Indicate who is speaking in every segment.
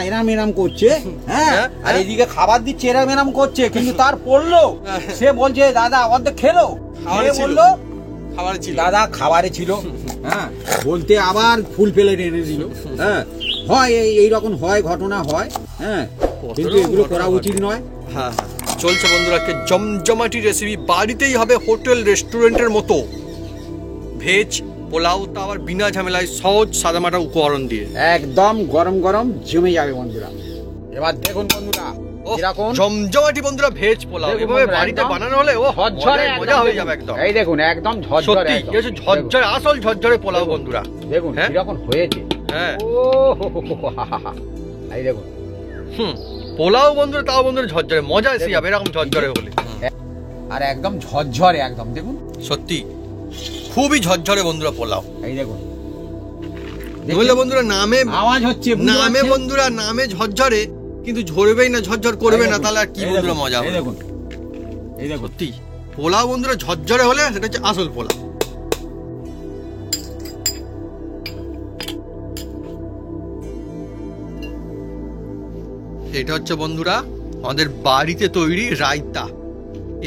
Speaker 1: এরাম এরাম করছে, হ্যাঁ, আর এদিকে খাবার দিচ্ছে এরাম এরাম করছে, কিন্তু তার পড়লো সে বলছে দাদা অর্ধেক খেলো, বললো
Speaker 2: খাবারে ছিল,
Speaker 1: দাদা খাবারে ছিল, হ্যাঁ, বলতে আবার ফুল প্লেট এনে দিল। হ্যাঁ, হয় এইরকম হয়, ঘটনা হয়, হ্যাঁ, কিন্তু এগুলো করা উচিত নয়।
Speaker 2: হ্যাঁ, চলছে বন্ধুরা জমজমাটি রেসিপি, বাড়িতেই হবে হোটেল রেস্টুরেন্টের মতো। ভেজ পোলাও, তা আবার বিনা ঝামেলায়, সহজ সাদামাটা উপকরণ দিয়ে,
Speaker 1: একদম গরম গরম জমে যাবে বন্ধুরা। এবার দেখুন বন্ধুরা এরকম
Speaker 2: জমজমাটি বন্ধুরা ভেজ পোলাও এভাবে বাড়িতে বানানো হলে ও ঝরঝরে মজা হয়ে যাবে একদম।
Speaker 1: এই দেখুন একদম ঝরঝরে,
Speaker 2: সত্যি কিছু ঝরঝরে, আসল ঝরঝরে পোলাও বন্ধুরা।
Speaker 1: দেখুন কিরকম হয়েছে।
Speaker 2: হ্যাঁ,
Speaker 1: ও এই দেখুন
Speaker 2: পোলাও বন্ধুরা, তাও বন্ধুরা ঝরঝরে মজা এসে যাবে এরকম ঝরঝরে হলে।
Speaker 1: আর একদম ঝরঝরে একদম, দেখুন
Speaker 2: সত্যি খুবই ঝরঝরে বন্ধুরা পোলাও।
Speaker 1: এই দেখুন
Speaker 2: বুঝলে বন্ধুরা, নামে
Speaker 1: আওয়াজ হচ্ছে,
Speaker 2: নামে বন্ধুরা নামে ঝরঝরে, কিন্তু ঝরবেই না, ঝরঝর করবে না, তাহলে আর কি বন্ধুরা মজা হবে।
Speaker 1: এই দেখুন, এই দেখুন
Speaker 2: সত্যি পোলাও বন্ধুরা ঝরঝরে হলে সেটা হচ্ছে আসল পোলাও। এটা হচ্ছে বন্ধুরা আমাদের বাড়িতে তৈরি রায়তা।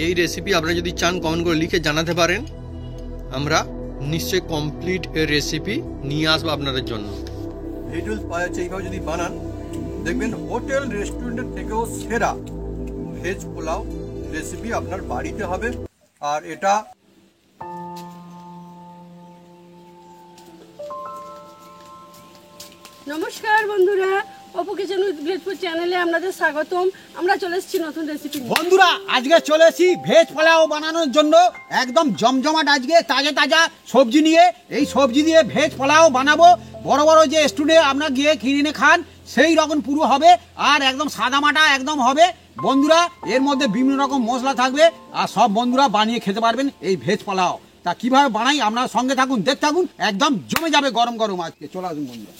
Speaker 2: এই রেসিপি আপনারা যদি চান কমেন্ট করে লিখে জানাতে পারেন, আমরা নিশ্চয়ই কমপ্লিট এই রেসিপি নিয়ে আসবো আপনাদের জন্য। ভিডিওস পাওয়া যাচ্ছে, এইভাবে যদি বানান দেখবেন হোটেল রেস্টুরেন্টের থেকেও সেরা ভেজ পোলাও রেসিপি আপনার বাড়িতে হবে। আর এটা
Speaker 3: নমস্কার বন্ধুরা, অপু কিচেন উইথ গ্রেটফুড চ্যানেলে আপনাদের স্বাগতম। আমরা চলে এসেছি নতুন রেসিপি নিয়ে।
Speaker 1: বন্ধুরা আজকে চলে এসেছি ভেজ পোলাও বানানোর জন্য, একদম জমজমাট আজকে তাজা তাজা সবজি নিয়ে। এই সবজি দিয়ে ভেজ পোলাও বানাবো, বড় বড় যে স্টুডিও আপনারা গিয়ে কিনে খান সেই রকম পুরো হবে, আর একদম সাদামাটা একদম হবে বন্ধুরা। এর মধ্যে বিভিন্ন রকম মশলা থাকবে, আর সব বন্ধুরা বানিয়ে খেতে পারবেন এই ভেজ পোলাও। তা কিভাবে বানাই আপনারা সঙ্গে থাকুন, দেখতে থাকুন, একদম জমে যাবে গরম গরম আজকে। চলে আসুন বন্ধুরা।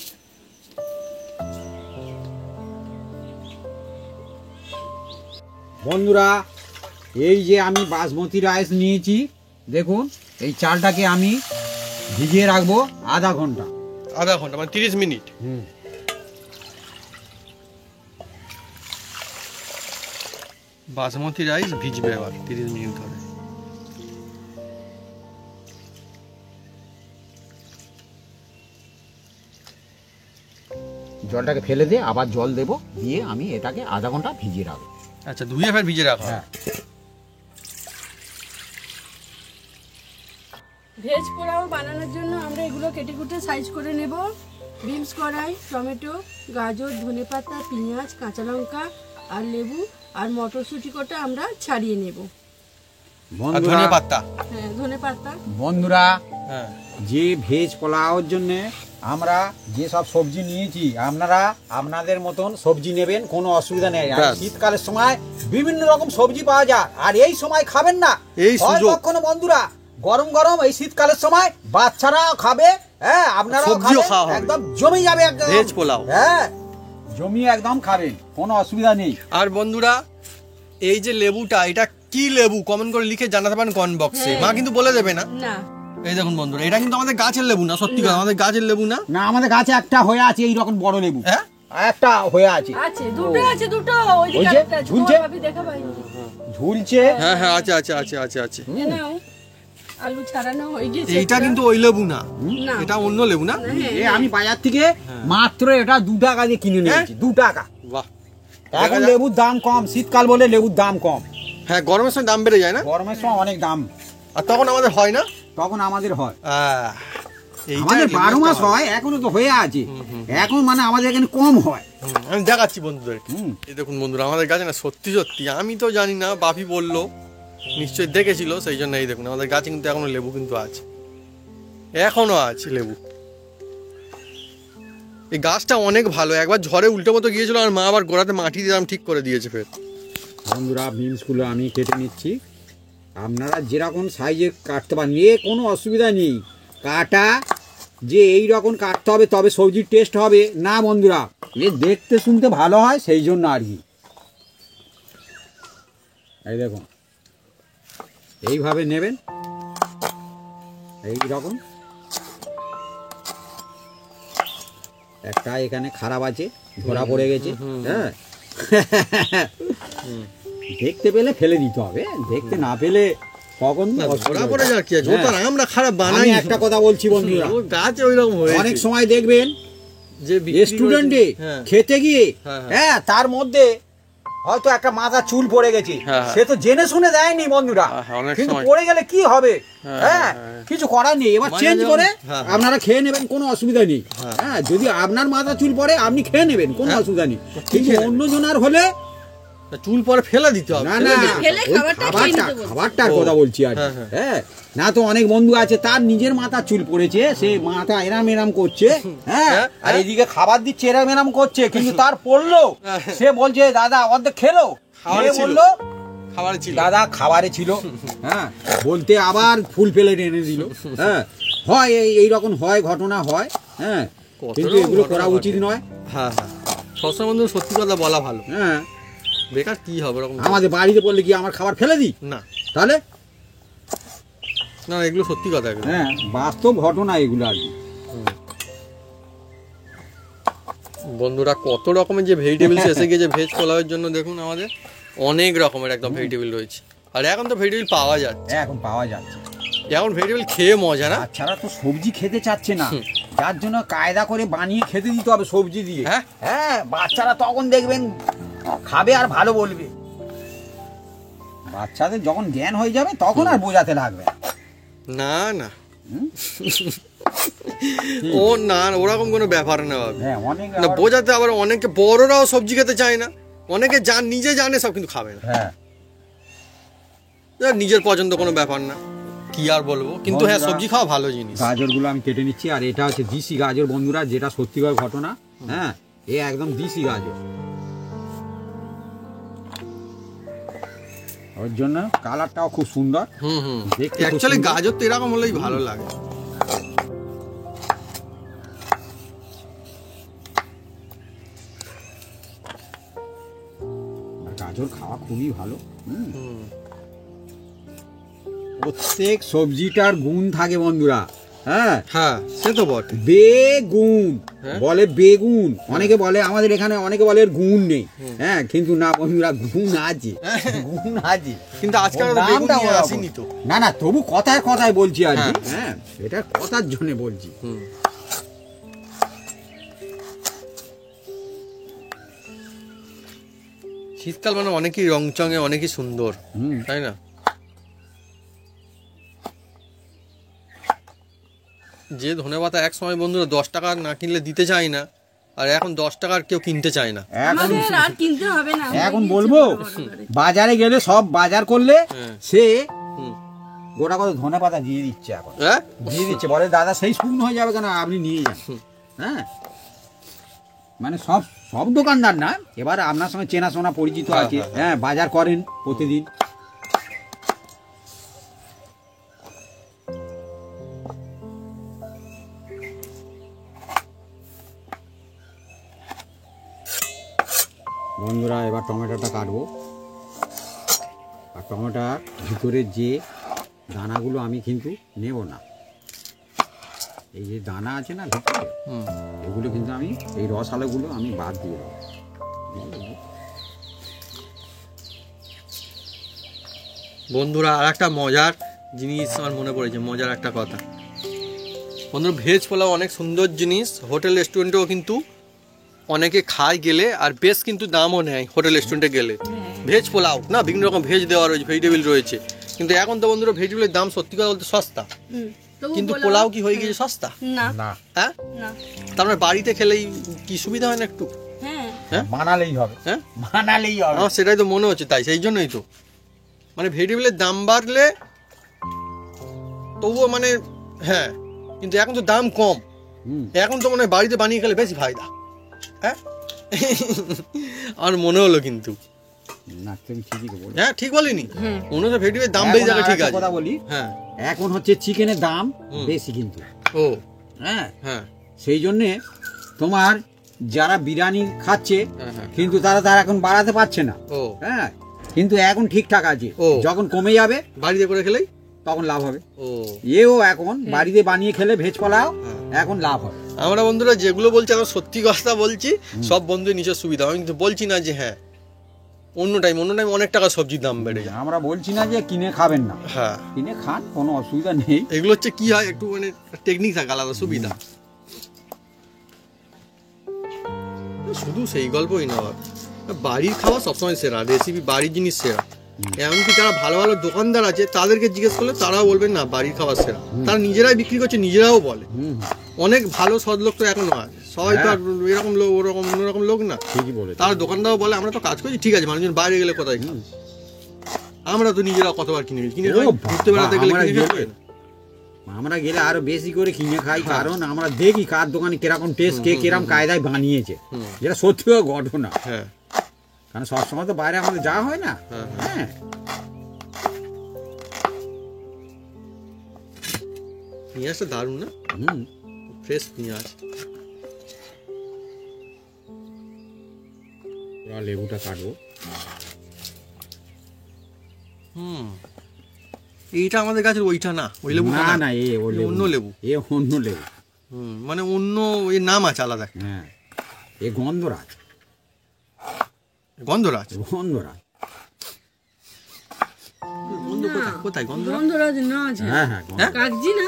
Speaker 1: বন্ধুরা এই যে আমি বাসমতি রাইস নিয়েছি, দেখুন এই চালটাকে আমি ভিজিয়ে রাখবো আধা ঘন্টা।
Speaker 2: আধা ঘন্টা মানে 30 মিনিট। বাসমতি রাইস ভিজবে আবার 30 মিনিট ধরে।
Speaker 1: জলটাকে ফেলে দিয়ে আবার জল দেবো, দিয়ে আমি এটাকে আধা ঘন্টা ভিজিয়ে রাখবো।
Speaker 2: আচ্ছা, ধুয়ে ফের ভিজে রাখো।
Speaker 1: হ্যাঁ,
Speaker 3: ভেজ পোলাও বানানোর জন্য আমরা এগুলো কেটে কুটে সাইজ করে নেব। বিনস কড়াই, টমেটো, গাজর, ধনেপাতা, পেঁয়াজ, কাঁচা লঙ্কা আর লেবু আর মটরশুঁটি কটা আমরা ছাড়িয়ে নেব।
Speaker 2: ধনেপাতা,
Speaker 3: হ্যাঁ ধনেপাতা।
Speaker 1: বন্ধুরা
Speaker 2: হ্যাঁ,
Speaker 1: যে ভেজ পোলাওর জন্য আমরা যে সব সবজি নিয়েছি, আপনারা আপনাদের মতন সবজি নেবেন, কোনো অসুবিধা নেই। আর শীতকালের সময় বিভিন্ন রকম সবজি পাওয়া যায়, আর এই সময় খাবেন না
Speaker 2: এই সুযোগ
Speaker 1: কখনো বন্ধুরা, গরম গরম এই শীতকালের সময় বাচ্চারাও খাবে, হ্যাঁ আপনারাও খাবেন, একদম জমে যাবে একদম
Speaker 2: ভেজ পোলাও।
Speaker 1: হ্যাঁ, জমিয়ে একদম খাবেন, কোনো অসুবিধা নেই।
Speaker 2: আর বন্ধুরা এই যে লেবুটা, এটা কি লেবু কমেন্ট করে লিখে জানাতে পারেন কমেন্ট বক্সে। মা কিন্তু বলে দেবে না।
Speaker 3: না,
Speaker 2: এই দেখুন বন্ধুরা, এটা কিন্তু আমাদের গাছের লেবু না, সত্যি কথা আমাদের গাছের লেবু না।
Speaker 1: না, আমাদের গাছে একটা হয়ে আছে এই রকম বড় লেবু,
Speaker 2: হ্যাঁ
Speaker 1: একটা হয়ে আছে,
Speaker 3: আছে দুটো, আছে দুটো, ওই
Speaker 1: ওই
Speaker 3: যে
Speaker 1: যে
Speaker 3: একটা
Speaker 1: ঝুলছে,
Speaker 3: ভাবি দেখা পাইনি।
Speaker 1: ঝুলছে।
Speaker 2: হ্যাঁ হ্যাঁ, আছে আছে আছে আছে আছে।
Speaker 3: এ নাও, আলু ছাড়ানো হয়ে গেছে।
Speaker 2: এইটা কিন্তু ওই লেবু না,
Speaker 3: না,
Speaker 2: এটা অন্য লেবু না।
Speaker 1: এ আমি বাজার থেকে মাত্র এটা 2 টাকা দিয়ে কিনে নিয়েছি, 2 টাকা।
Speaker 2: বাহ,
Speaker 1: এখন লেবুর দাম কম, শীতকাল বলে লেবুর দাম কম।
Speaker 2: হ্যাঁ, গরমের সময় দাম বেড়ে যায় না,
Speaker 1: গরমের সময় অনেক দাম,
Speaker 2: আর তখন আমাদের হয় না,
Speaker 1: তখন আমাদের হয়।
Speaker 2: এইটা
Speaker 1: আমাদের 12 মাস হয়, এখনো তো হয়ে আছে, এখন মানে আমাদের এখানে কম হয়।
Speaker 2: আমি দেখাচ্ছি বন্ধুদেরকে। এই দেখুন বন্ধুরা, আমাদের গাছে না সত্যি সত্যি, আমি তো জানি না, বাপি বললো, নিশ্চয়ই দেখেছিল, সেই জন্য এই দেখুন আমাদের গাছে কিন্তু এখনো লেবু কিন্তু আছে, এখনো আছে লেবু। এই গাছটা অনেক ভালো, একবার ঝড়ে উল্টো মতো গিয়েছিল, আর মা আবার গোড়াতে মাটি দিলাম, ঠিক করে দিয়েছে ফের।
Speaker 1: বন্ধুরা বিনসগুলো আমি কেটে নিচ্ছি, আপনারা যেরকম সাইজে কাটতে পারেন, এ কোনো অসুবিধা নেই। কাটা যে এই রকম কাটতে হবে তবে সবজির টেস্ট হবে না বন্ধুরা, এ দেখতে শুনতে ভালো হয় সেই জন্য আর কি। এই দেখুন এইভাবে নেবেন, এই রকম একটা এখানে খারাপ আছে, ধরা পড়ে গেছে। হ্যাঁ, দেখতে পেলে ফেলে দিতে হবে, দেখতে না পেলে কখন
Speaker 2: না, ধরা পড়ে যাওয়ার কি আছে? ও তো আর আমরা খারাপ বানাই।
Speaker 1: আমি একটা কথা বলছি বন্ধুরা,
Speaker 2: ও গাছ ওইরকম হয়েছে।
Speaker 1: অনেক সময় দেখবেন
Speaker 2: যে বিক্রি
Speaker 1: স্টুডেন্টে
Speaker 2: করেছে, হ্যাঁ।
Speaker 1: খেতে গিয়ে
Speaker 2: হ্যাঁ,
Speaker 1: হ্যাঁ তার মধ্যে হয়তো একটা মাথা চুল পড়ে গেছে,
Speaker 2: হ্যাঁ, হ্যাঁ।
Speaker 1: সে তো জেনে শুনে দেয়নি বন্ধুরা,
Speaker 2: হ্যাঁ, অনেক
Speaker 1: কিন্তু
Speaker 2: সময়।
Speaker 1: পড়ে গেলে কি হবে?
Speaker 2: হ্যাঁ,
Speaker 1: হ্যাঁ,
Speaker 2: হ্যাঁ।
Speaker 1: কিছু করার নেই, এবার
Speaker 2: মানে
Speaker 1: চেঞ্জ
Speaker 2: যেমন-
Speaker 1: করে
Speaker 2: হ্যাঁ,
Speaker 1: আপনারা খেয়ে নেবেন, কোনো অসুবিধা নেই।
Speaker 2: হ্যাঁ।
Speaker 1: হ্যাঁ, যদি আপনার মাথা চুল পড়ে আপনি খেয়ে নেবেন, কোনো
Speaker 2: হ্যাঁ।
Speaker 1: অসুবিধা নেই,
Speaker 2: ঠিক
Speaker 1: কিন্তু
Speaker 2: আছে।
Speaker 1: অন্য জনার হলে
Speaker 2: চুল পরে ফেলে দিতে হবে।
Speaker 1: না
Speaker 2: ফেলে
Speaker 1: না,
Speaker 2: দিতে হবে।
Speaker 3: ফেলে
Speaker 1: ওই
Speaker 3: খাবারটা খেয়ে নিতে বলছি।
Speaker 1: খাবারটার
Speaker 2: ও,
Speaker 1: কথা বলছি আর কি।
Speaker 2: হ্যাঁ, হ্যাঁ।
Speaker 1: হ্যাঁ, না তো অনেক বন্ধু আছে তার নিজের মাথা চুল পড়েছে, সে মাথা এরাম এরাম করছে, হ্যাঁ,
Speaker 2: হ্যাঁ,
Speaker 1: আর এদিকে খাবার দিচ্ছে এরাম এরাম করছে, কিন্তু তার পড়লো,
Speaker 2: হ্যাঁ।
Speaker 1: সে বলছে দাদা অর্ধেক খেলো,
Speaker 2: খাবারে
Speaker 1: সে
Speaker 2: ছিল।
Speaker 1: বললো
Speaker 2: খাবার ছিল।
Speaker 1: দাদা খাবারে ছিল, হ্যাঁ, বলতে আবার ফুল প্লেট এনে দিল। হ্যাঁ, হয় এইরকম হয়, ঘটনা হয়। হ্যাঁ,
Speaker 2: কত
Speaker 1: কিন্তু
Speaker 2: রকম
Speaker 1: এগুলো
Speaker 2: ঘটনা
Speaker 1: করা
Speaker 2: ঘটে।
Speaker 1: উচিত নয়।
Speaker 2: হ্যাঁ হ্যাঁ, সবসময় বন্ধু সত্যি কথা বলা ভালো।
Speaker 1: হ্যাঁ,
Speaker 2: বেকার কি হবে এরকম?
Speaker 1: আমাদের বাড়িতে পড়লে কি আমার খাবার ফেলে দিই
Speaker 2: না
Speaker 1: তাহলে?
Speaker 2: না, এগুলো সত্যি কথা এগুলো।
Speaker 1: হ্যাঁ, বাস্তব ঘটনা এগুলো আর কি।
Speaker 2: বন্ধুরা কত রকমের যে ভেজিটেবলস এসে গেছে ভেজ পোলাওয়ের জন্য, দেখুন আমাদের অনেক রকমের একদম ভেজিটেবল রয়েছে। আর এখন তো ভেজিটেবল পাওয়া যাচ্ছে,
Speaker 1: এখন পাওয়া যাচ্ছে,
Speaker 2: এখন ভেজিটেবল খেয়ে মজা না।
Speaker 1: বাচ্চারা তো সবজি খেতে চাচ্ছে না, যার জন্য কায়দা করে বানিয়ে খেতে দিতে হবে সবজি দিয়ে।
Speaker 2: হ্যাঁ?
Speaker 1: হ্যাঁ, বাচ্চারা তখন দেখবেন খাবে আর ভালো বলবে। বাচ্চাদের যখন জ্ঞান হয়ে যাবে তখন আর বোঝাতে লাগবে না।
Speaker 2: না না,
Speaker 1: হুম?
Speaker 2: ও না, ওরকম কোনো ব্যাপার না বাবা।
Speaker 1: হ্যাঁ, অনেক
Speaker 2: না, বোঝাতে আবার অনেকে বড়রাও সবজি খেতে চায় না, অনেকে নিজে জানে সব কিন্তু খাবে না।
Speaker 1: হ্যাঁ,
Speaker 2: নিজের পছন্দ কোনো ব্যাপার না, কি আর বলবো। কিন্তু হ্যাঁ,
Speaker 1: বন্ধুরা,
Speaker 2: সবজি খাওয়া ভালো জিনিস।
Speaker 1: গাজরগুলো আমি কেটে নিচ্ছি, আর এটা হচ্ছে দেশি গাজর বন্ধুরা, যেটা সত্যিকার ঘটনা। হ্যাঁ, এ একদম দেশি গাজর, ওর জন্য কালারটাও খুব সুন্দর।
Speaker 2: হুম হুম,
Speaker 1: দেখতে খুব
Speaker 2: অ্যাকচুয়ালি
Speaker 1: সুন্দর।
Speaker 2: গাজর তো এরকম হলেই ভালো লাগে।
Speaker 1: আর গাজর খাওয়া খুবই ভালো। হুম।
Speaker 2: হুম।
Speaker 1: প্রত্যেক সবজিটার গুণ থাকে বন্ধুরা। হ্যাঁ,
Speaker 2: হ্যাঁ, সে তো বটে।
Speaker 1: বেগুন
Speaker 2: হ্যাঁ?
Speaker 1: বলে, বেগুন অনেকে বলে, আমাদের এখানে অনেকে বলে এর গুণ নেই। হ্যাঁ, কিন্তু না বন্ধুরা, গুণ আছে, গুণ আছে,
Speaker 2: কিন্তু আজকাল
Speaker 1: ওর
Speaker 2: তো বেগুন
Speaker 1: দামটা
Speaker 2: নিয়ে
Speaker 1: ওরকম।
Speaker 2: আসেনি তো।
Speaker 1: না না, তবু কথায় কথায় বলছি আর কি।
Speaker 2: হ্যাঁ।
Speaker 1: হ্যাঁ, এটা কথার জন্য বলছি।
Speaker 2: হুম। শীতকাল মানে অনেকই রংচঙে, অনেকই সুন্দর,
Speaker 1: হুম।
Speaker 2: তাই না? যে ধনেপাতা এক সময় বন্ধুরা 10 টাকা না কিনলে দিতে চায় না, আর এখন 10 টাকার কেউ কিনতে চায় না।
Speaker 1: এখন
Speaker 3: আমাদের আর কিনতে হবে না, আমরা
Speaker 1: এখন
Speaker 3: গিয়েছি
Speaker 1: বলবো,
Speaker 3: বড় বড় করে।
Speaker 1: বাজারে গেলে সব বাজার করলে
Speaker 2: হ্যাঁ।
Speaker 1: সে
Speaker 2: হুম।
Speaker 1: গোটা কত ধনে পাতা দিয়ে দিচ্ছে, এখন
Speaker 2: হ্যাঁ?
Speaker 1: দিয়ে দিচ্ছে, বলে দাদা সেই শুকনো হয়ে যাবে কেন, আপনি নিয়ে যান। হ্যাঁ, মানে সব সব দোকানদার না, এবার আপনার সঙ্গে চেনাশোনা পরিচিত
Speaker 2: হ্যাঁ,
Speaker 1: আছে।
Speaker 2: হ্যাঁ,
Speaker 1: হ্যাঁ, বাজার করেন প্রতিদিন। বন্ধুরা, এবার টমেটোটা কাটবো, আর টমেটোর ভিতরের যে দানাগুলো আমি কিন্তু নেব না, এই যে দানা আছে না ভিতরে,
Speaker 2: হুম।
Speaker 1: এগুলো কিন্তু আমি, এই রসালোগুলো আমি বাদ দিয়ে দেবো।
Speaker 2: বন্ধুরা, আর একটা মজার জিনিস আমার মনে পড়েছে, মজার একটা কথা। বন্ধুরা, ভেজ পোলাও অনেক সুন্দর জিনিস, হোটেল রেস্টুরেন্টেও কিন্তু অনেকে খায় গেলে, আর বেশ কিন্তু দামও নেয় হোটেল রেস্টুরেন্টে গেলে। ভেজ পোলাও না, বিভিন্ন রকম ভেজ দেওয়া রয়েছে, ভেজিটেবল রয়েছে, কিন্তু এখন তো বন্ধুরা ভেজিটেবলের দাম সত্যি কথা বলতে সস্তা,
Speaker 3: হুম, তবু
Speaker 2: কিন্তু
Speaker 3: পোলাও-
Speaker 2: পোলাও কি হয়ে গেছে সস্তা?
Speaker 3: না
Speaker 1: না,
Speaker 2: হ্যাঁ,
Speaker 3: না,
Speaker 2: তার মানে বাড়িতে খেলেই কি সুবিধা হয় না একটু?
Speaker 3: হ্যাঁ,
Speaker 2: হ্যাঁ?
Speaker 1: বানালেই হবে,
Speaker 2: হ্যাঁ,
Speaker 1: বানালেই হবে।
Speaker 2: আমার সেটাই তো মনে হচ্ছে, তাই সেই জন্যই তো মানে ভেজিটেবলের দাম বাড়লে তবুও মানে, হ্যাঁ, কিন্তু এখন তো দাম কম,
Speaker 1: হুম।
Speaker 2: এখন তো মনে হয় বাড়িতে বানিয়ে খেলে বেশি ফায়দা। হ্যাঁ, আমার মনে হলো কিন্তু।
Speaker 1: না, তুমি ঠিকই তো বলছো।
Speaker 2: হ্যাঁ, ঠিক বলিনি?
Speaker 3: হুম।
Speaker 2: মনে হচ্ছে ভেজিটেবলের দাম
Speaker 1: এখন
Speaker 2: বেশি যাবে, ঠিক
Speaker 1: আরেকটা
Speaker 2: আছে।
Speaker 1: কথা বলি,
Speaker 2: হ্যাঁ।
Speaker 1: এখন হচ্ছে চিকেনের দাম
Speaker 2: হুম।
Speaker 1: বেশি কিন্তু।
Speaker 2: ও
Speaker 1: হ্যাঁ,
Speaker 2: হ্যাঁ
Speaker 1: সেই জন্যে তোমার যারা বিরিয়ানি খাচ্ছে,
Speaker 2: হ্যাঁ হ্যাঁ।
Speaker 1: কিন্তু তারা এখন বাড়াতে পারছে না।
Speaker 2: ও
Speaker 1: হ্যাঁ, কিন্তু এখন ঠিকঠাক আছে,
Speaker 2: ও।
Speaker 1: যখন কমে যাবে
Speaker 2: বাড়িতে করে খেলেই
Speaker 1: তখন লাভ হবে।
Speaker 2: ও
Speaker 1: এও এখন বাড়িতে বানিয়ে খেলে ভেজ পোলাও
Speaker 2: হ্যাঁ।
Speaker 1: এখন লাভ হবে।
Speaker 2: আমরা বন্ধুরা যেগুলো বলছি আমরা সত্যি কথা বলছি, সব বন্ধুদের নিজের সুবিধা। আমি কিন্তু বলছি না যে হ্যাঁ অন্য টাইম অনেক টাকা সবজির দাম বেড়ে যায়।
Speaker 1: আমরা বলছি না যে কিনে খাবেন না,
Speaker 2: হ্যাঁ
Speaker 1: কিনে খান, কোনো অসুবিধা নেই।
Speaker 2: এগুলো হচ্ছে কি হয় একটু মানে টেকনিক থাকে, আলাদা সুবিধা। শুধু সেই গল্পই না, বাড়ির খাওয়া সবসময় সেরা, রেসিপি বাড়ির জিনিস সেরা। এমনকি যারা ভালো ভালো দোকানদার আছে তাদেরকে জিজ্ঞেস করলে তারাও বলবেন না বাড়ির খাবার সেরা। তারা নিজেরাই বিক্রি করছে, নিজেরাও বলে। অনেক ভালো সৎ লোক তো এখনো আছে, সবাই তো আর এরকম লোক ওরকম অন্যরকম লোক না।
Speaker 1: ঠিকই বলে,
Speaker 2: তারা দোকানদারও বলে আমরা তো কাজ করছি, ঠিক আছে, মানুষজন বাইরে গেলে কোথায় খাবে? আমরা তো নিজেরা কতবার কিনে ঘুরতে বেড়াতে গেলে কিনে খাবে না?
Speaker 1: আমরা গেলে আরো বেশি করে কিনে খাই, কারণ আমরা দেখি কার দোকানে কিরকম টেস্ট, কে কিরকম কায়দায় বানিয়েছে, যেটা সত্যি ঘটনা।
Speaker 2: হ্যাঁ,
Speaker 1: কারণ সবসময় তো বাইরে আমাদের যাওয়া হয় না। হ্যাঁ,
Speaker 2: পেঁয়াজটা দারুণ না, ফ্রেশ পেঁয়াজ।
Speaker 1: লেবুটা কাটবো।
Speaker 2: এইটা আমাদের গাছের ওইটা না, ওই লেবু
Speaker 1: না না,
Speaker 2: অন্য লেবু,
Speaker 1: অন্য লেবু।
Speaker 2: মানে অন্য এর নাম আছে আলাদা।
Speaker 1: হ্যাঁ, এ গন্ধরাজ।
Speaker 2: গন্ধরাজ,
Speaker 1: গন্ধরাজ,
Speaker 2: কোথায় গন্ধরাজ?
Speaker 3: গন্ধরাজ না আছে।
Speaker 1: হ্যাঁ হ্যাঁ,
Speaker 3: কাগজি না,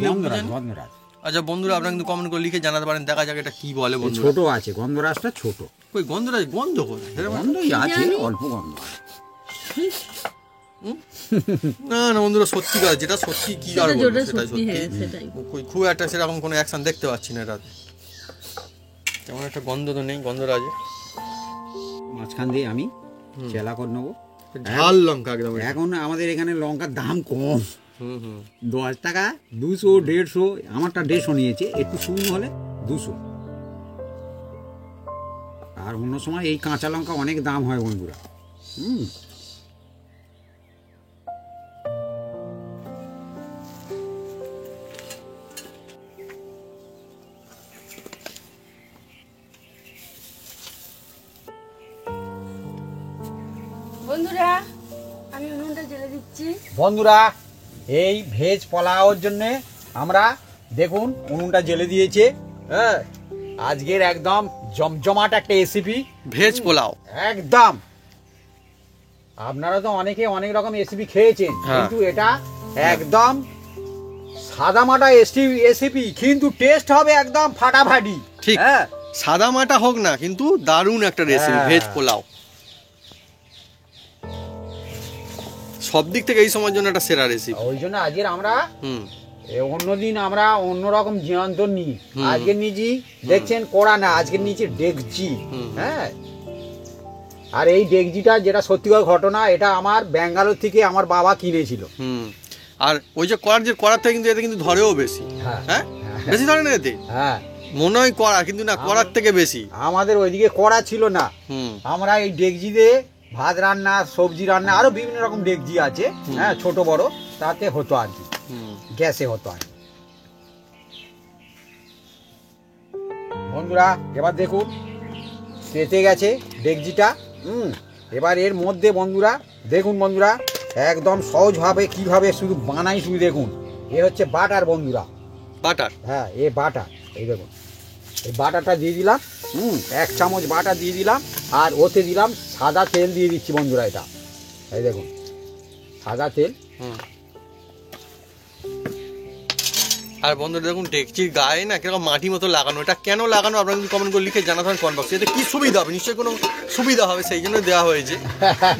Speaker 1: গন্ধরাজ, গন্ধরাজ।
Speaker 2: আচ্ছা বন্ধুরা, আপনারা কিন্তু কমেন্ট করে লিখে জানাতে পারেন, দেখা যাক এটা কি বলে বন্ধু।
Speaker 1: ছোট আছে গন্ধরাজটা, ছোট।
Speaker 2: ওই গন্ধরাজ গন্ধ কোথায়?
Speaker 1: গন্ধই আছে, অল্প গন্ধ।
Speaker 2: না না বন্ধুরা, সত্যি কথা যেটা সত্যি কি আর বলবো,
Speaker 3: যেটা
Speaker 2: সেটাই
Speaker 3: সত্যি, হ্যাঁ
Speaker 2: সত্যি।
Speaker 3: সেটাই।
Speaker 2: খুব একটা সেরকম কোনো অ্যাকশন দেখতে পাচ্ছি না এটাতে, তেমন একটা গন্ধ তো নেই গন্ধরাজে।
Speaker 1: মাঝখান দিয়ে আমি চেলা করে নেবো।
Speaker 2: ঝাল লঙ্কা একদম।
Speaker 1: এখন আমাদের এখানে লঙ্কার দাম কম, 10 টাকা 200 150। আমারটা 150 নিয়েছে, একটু শুকনো হলে 200। আর অন্য সময় এই কাঁচা লঙ্কা অনেক দাম হয় বন্ধুরা।
Speaker 3: বন্ধুরা আমি উনুনটা জ্বেলে দিচ্ছি।
Speaker 1: বন্ধুরা, এই ভেজ পোলাওর জন্য আমরা দেখুন উনুনটা জ্বেলে দিয়েছে। হ্যাঁ, আজকের একদম জমজমাট একটা রেসিপি,
Speaker 2: ভেজ পোলাও
Speaker 1: একদম। আপনারা তো অনেকে অনেক রকম রেসিপি খেয়েছেন, কিন্তু এটা একদম সাদা মাটা রেসিপি, কিন্তু টেস্ট হবে একদম ফাটাফাটি।
Speaker 2: ঠিক,
Speaker 1: হ্যাঁ,
Speaker 2: সাদা মাটা হোক না, কিন্তু দারুণ একটা রেসিপি ভেজ পোলাও। সব দিক থেকে এই সময়ের জন্য একটা সেরা রেসিপি।
Speaker 1: ওই জন্য আজকের আমরা অন্যদিন আমরা অন্যরকম যন্ত্র নিই, আজকে নিজি দেখছেন কড়া না, আজকে নিচে ডেকচি। হ্যাঁ, আর এই ডেকচিটা যেটা সত্যিকার ঘটনা, এটা আমার ব্যাঙ্গালোর থেকে আমার বাবা কিনেছিল।
Speaker 2: আর ওই যে কড়ার থেকে কিন্তু এতে কিন্তু ধরেও বেশি। হ্যাঁ, বেশি ধরে না এতে।
Speaker 1: হ্যাঁ,
Speaker 2: মনে হয় কড়া, কিন্তু না, কড়ার থেকে বেশি।
Speaker 1: আমাদের ওইদিকে কড়া ছিল না, আমরা এই ডেকচি দিয়ে ভাত রান্না, সবজি রান্না, আরো বিভিন্ন রকম ডেকচি আছে, হ্যাঁ, ছোট বড়, তাতে হতো আর কি, গ্যাসে হতো আর কি। বন্ধুরা এবার দেখুন তেতে গেছে ডেকচিটা। এবার এর মধ্যে বন্ধুরা দেখুন, বন্ধুরা একদম সহজভাবে কিভাবে শুধু বানাই, শুধু দেখুন। এ হচ্ছে বাটার বন্ধুরা,
Speaker 2: বাটার।
Speaker 1: হ্যাঁ, এ বাটার। এই দেখুন, এই বাটারটা দিয়ে দিলাম, 1 চামচ বাটার দিয়ে দিলাম, আর ওতে দিলাম সাদা তেল দিয়ে দিচ্ছি বন্ধুরা। এটা এই দেখুন সাদা তেল।
Speaker 2: আর বন্ধুরা দেখুন ডেকচির গায়ে না কিরকম মাটি মতো লাগানো, এটা কেন লাগানো আপনারা কিন্তু কমেন্ট করে লিখে জানাতে পারেন কমেন্ট বক্সে। এতে কি সুবিধা হবে? নিশ্চয়ই কোনো সুবিধা হবে, সেই জন্য দেওয়া হয়েছে,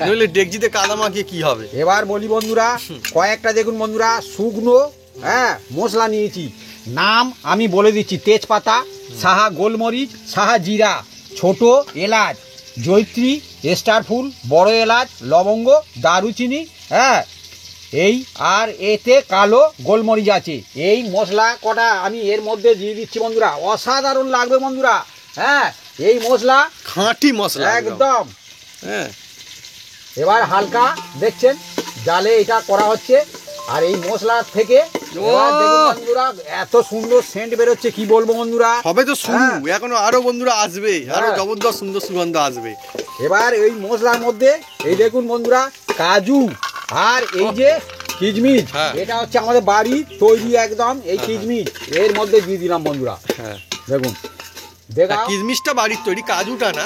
Speaker 2: নইলে ডেকচিতে কাদা মাখিয়ে কি হবে।
Speaker 1: এবার বলি বন্ধুরা, কয়েকটা দেখুন বন্ধুরা শুকনো মশলা নিয়েছি, নাম আমি বলে দিচ্ছি: তেজপাতা, সাহা গোলমরিচ, সাহা জিরা, ছোট এলাচ, জয়ত্রী, স্টার ফুল, বড় এলাচ, লবঙ্গ, দারুচিনি, হ্যাঁ, এই আর এতে কালো গোলমরিচ আছে। এই মশলা কটা আমি এর মধ্যে দিয়ে দিচ্ছি বন্ধুরা, অসাধারণ লাগবে বন্ধুরা। হ্যাঁ, এই মশলা
Speaker 2: খাঁটি মশলা
Speaker 1: একদম।
Speaker 2: হ্যাঁ,
Speaker 1: এবার হালকা দেখছেন জালে এটা করা হচ্ছে, আর এই মশলা থেকে দেখুন বন্ধুরা এত সুন্দর সেন্ট বেরোচ্ছে, কি বলবো বন্ধুরা।
Speaker 2: হবে তো শুরু, এখনো আরো বন্ধুরা আসবে, আরো জবরদস্ত সুন্দর সুগন্ধ আসবে।
Speaker 1: এবার এই মশলার মধ্যে এই দেখুন বন্ধুরা কাজু, আর এই যে কিচমিচ
Speaker 2: হ্যাঁ।
Speaker 1: এটা হচ্ছে আমাদের বাড়ি তৈরি একদম এই
Speaker 2: হ্যাঁ,
Speaker 1: কিচমিচ এর মধ্যে দিয়ে দিলাম বন্ধুরা।
Speaker 2: হ্যাঁ
Speaker 1: দেখুন দেখা
Speaker 2: কিশমিশটা বাড়ির তৈরি, কাজুটা না,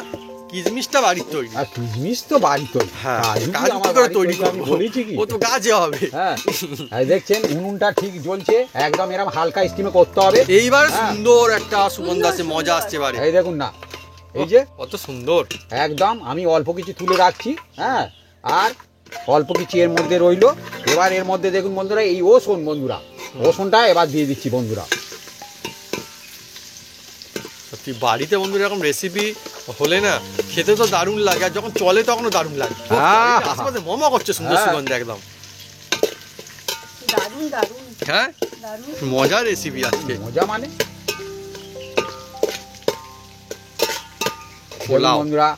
Speaker 2: কিশমিশটা বাড়ির তৈরি।
Speaker 1: আর কিচমিচ তো বাড়ি তৈরি,
Speaker 2: হ্যাঁ,
Speaker 1: কাজু কি
Speaker 2: কাজু
Speaker 1: আমার
Speaker 2: কি করে
Speaker 1: বাড়ির
Speaker 2: তৈরি
Speaker 1: আমি
Speaker 2: করবো?
Speaker 1: বলেছি কি?
Speaker 2: ও তো গাছে হবে।
Speaker 1: হ্যাঁ এই দেখছেন উনুনটা ঠিক জ্বলছে একদম, এরকম হালকা স্টিমে করতে হবে।
Speaker 2: এইবার
Speaker 1: হ্যাঁ।
Speaker 2: সুন্দর একটা সুগন্ধ আছে, মজা আসছে এবারে।
Speaker 1: এই দেখুন না, এই যে
Speaker 2: কত সুন্দর।
Speaker 1: একদম আমি অল্প কিছু তুলে রাখছি, হ্যাঁ আর অল্প কিছু এর মধ্যে রইলো। এবার এর মধ্যে দেখুন বন্ধুরা এই ওসন বন্ধুরা, ওসনটা এবার দিয়ে দিচ্ছি বন্ধুরা।
Speaker 2: সত্যি বাড়িতে বন্ধুরা এরকম রেসিপি হলে না খেতে তো দারুণ লাগে, আর যখন চলে তখনও দারুণ লাগে।
Speaker 1: আহ!
Speaker 2: আশেপাশে মোমো করছে সুন্দর
Speaker 1: হ্যাঁ।
Speaker 2: সুগন্ধ একদম।
Speaker 3: দারুণ দারুণ
Speaker 2: হ্যাঁ
Speaker 3: দারুণ।
Speaker 2: মজার রেসিপি আজকে।
Speaker 1: মজা মানে
Speaker 2: পোলাও।
Speaker 1: বন্ধুরা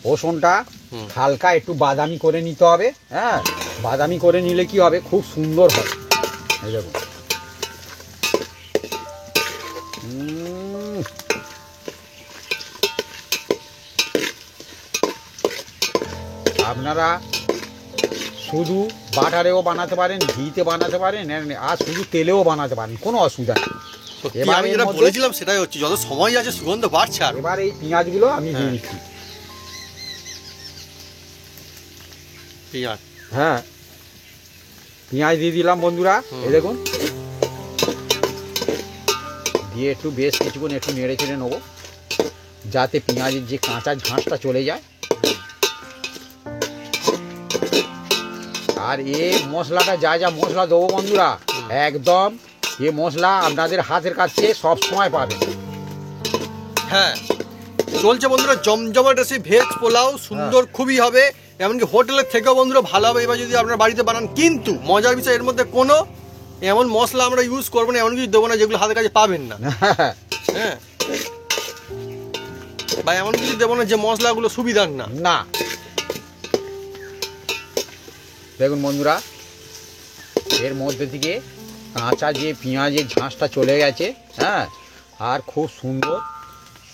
Speaker 1: ওসনটা
Speaker 2: হুম।
Speaker 1: হালকা একটু বাদামি করে নিতে হবে, হ্যাঁ বাদামি করে নিলে কি হবে খুব সুন্দর হবে। এই দেখুন আপনারা শুধু বাটারেও বানাতে পারেন, ঘিতে বানাতে পারেন, আর শুধু তেলেও বানাতে পারেন, কোনো অসুবিধা নেই।
Speaker 2: সত্যি
Speaker 1: এবার
Speaker 2: আমি
Speaker 1: এর
Speaker 2: যেটা
Speaker 1: মধ্যে-
Speaker 2: বলেছিলাম সেটাই হচ্ছে, যত সময় যাচ্ছে সুগন্ধ বাড়ছে আর।
Speaker 1: এবার এই পেঁয়াজগুলো আমি দিয়ে
Speaker 2: হ্যাঁ।
Speaker 1: দিচ্ছি।
Speaker 2: পেঁয়াজ
Speaker 1: হ্যাঁ পেঁয়াজ দিয়ে দিলাম বন্ধুরা। এই দেখুন দিয়ে একটু বেশ কিছুক্ষণ একটু নেড়ে চেড়ে নেবো যাতে পেঁয়াজের যে কাঁচা ঝাঁসটা চলে যায়। আর এ মশলাটা যা যা মশলা দেবো বন্ধুরা একদম এ মশলা আপনাদের হাতের কাছে সব সময় পাবেন।
Speaker 2: হ্যাঁ চলছে বন্ধুরা জমজমাট রেসিপি, ভেজ পোলাও সুন্দর খুবই হবে, এমনকি হোটেলের থেকেও বন্ধুরা ভালো হবে এবার যদি আপনার বাড়িতে বানান। কিন্তু মজার বিষয় এর মধ্যে কোনো এমন মশলা আমরা ইউজ করবো না, এমন কিছু দেবো না যেগুলো হাতের কাছে পাবেন না। হ্যাঁ বা এমন কিছু দেবো না যে মশলাগুলো সুবিধার না।
Speaker 1: না দেখুন বন্ধুরা এর মধ্যে থেকে কাঁচা যে পেঁয়াজের ঝাঁসটা চলে গেছে, হ্যাঁ আর খুব সুন্দর